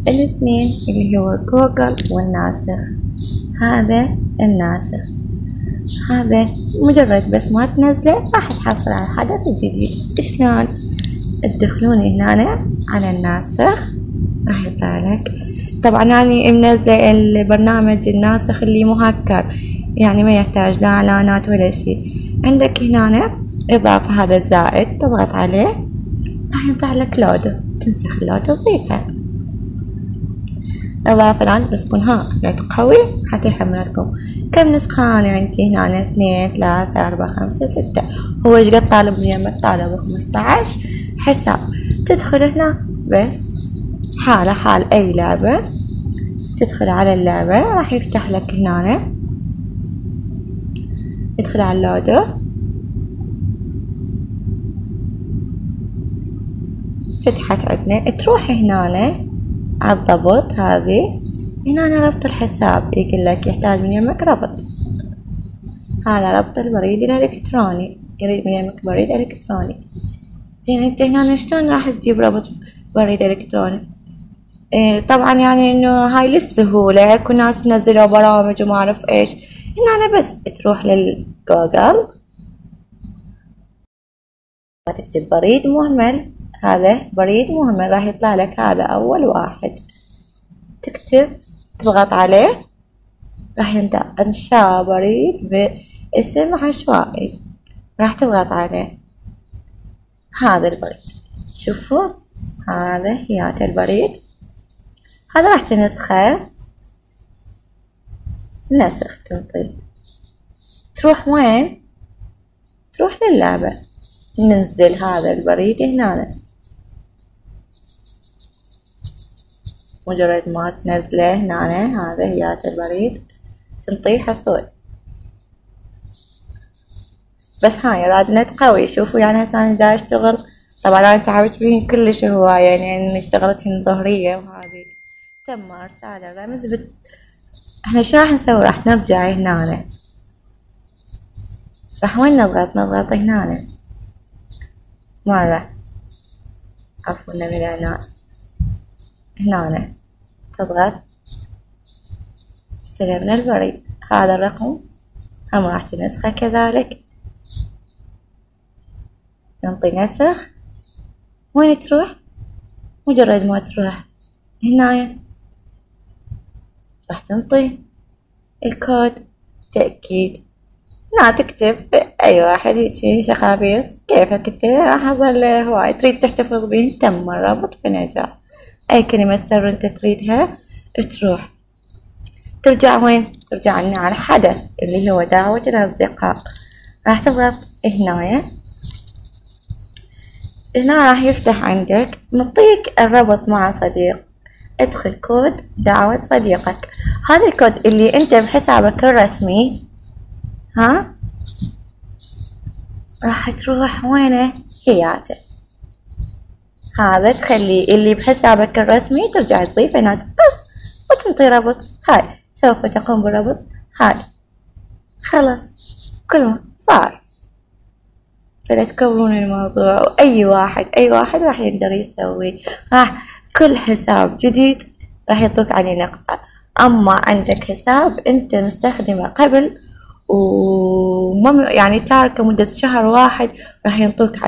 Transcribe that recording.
الاثنين اللي هو جوجل والناسخ. هذا الناسخ، هذا مجرد بس ما تنزله راح تحصل على الحدث الجديد. شلون؟ تدخلون هنا على الناسخ راح يطلع لك. طبعا أنا منزله البرنامج الناسخ اللي مهكر، يعني ما يحتاج لا اعلانات ولا شيء. عندك هنا اضافة، هذا الزائد تضغط عليه راح يطلع لك لودو، تنسخ اللودو تضيفها. اضافة الان بس تكون نت قوي حتى يحمل لكم. كم نسخة انا عندي هنا؟ 2 3 4 5 6. هو ايش قد طالب اليوم؟ طالب 15 حساب. تدخل هنا بس حال اي لعبة، تدخل على اللعبة راح يفتح لك هنا، ادخل على اللودو، فتحت عندنا. تروح هنا على الضبط، هذه هنا ربط الحساب، يقول لك يحتاج من يمك ربط. هذا ربط البريد الالكتروني، يريد من يمك بريد الكتروني. زين انت هنا شلون راح تجيب ربط بريد الكتروني؟ طبعا يعني انه هاي للسهولة، كل ناس نزلوا برامج وما اعرف ايش. هنا بس تروح للجوجل وتكتب بريد مهمل. هذا بريد مهمل راح يطلع لك، هذا اول واحد. تكتب تضغط عليه راح انشاء بريد باسم عشوائي، راح تضغط عليه. هذا البريد شوفوا، هذا هيات البريد، هذا راح تنسخه، نسخ تنطي. تروح وين؟ تروح للعبة، ننزل هذا البريد هنا. مجرد ما تنزله هنا، هذا هيات البريد تنطيه حصول. بس هاي راد نت قوي. شوفوا يعني هسه انا دا اشتغل، طبعا انا تعبت بهن كلش هواية، يعني اشتغلت هن ظهرية وهذه تم ارسال الرمز احنا شو راح نسوي؟ راح نرجع هنا، راح وين نضغط هنا مرة، عفوا من هنا تضغط استلمنا البريد. هذا الرقم هم راح تنسخه كذلك، ننطي نسخ. وين تروح؟ مجرد ما تروح هنا راح تنطي الكود تأكيد. لا تكتب أي واحد هيجي شخابيط كيفك انت، راح أظل هواي تريد تحتفظ به. تم الرابط بنجاح. أي كلمة سر انت تريدها تروح ترجع وين؟ ترجع لنا على الحدث اللي هو دعوة الأصدقاء. راح تضغط هنا راح يفتح عندك، نعطيك الربط مع صديق. ادخل كود دعوة صديقك، هذا الكود اللي انت بحسابك الرسمي. راح تروح وينه؟ هياته، هذا تخليه اللي بحسابك الرسمي، ترجع تضيف هنا بس وتنطي ربط. هاي سوف تقوم بالربط. هاي خلاص كله صار. فلا تكبرون الموضوع، وأي واحد راح يقدر يسوي. راح كل حساب جديد راح يعطوك عليه نقطة. أما عندك حساب أنت مستخدمه قبل يعني تاركه مدة شهر واحد، راح ينطوك عليه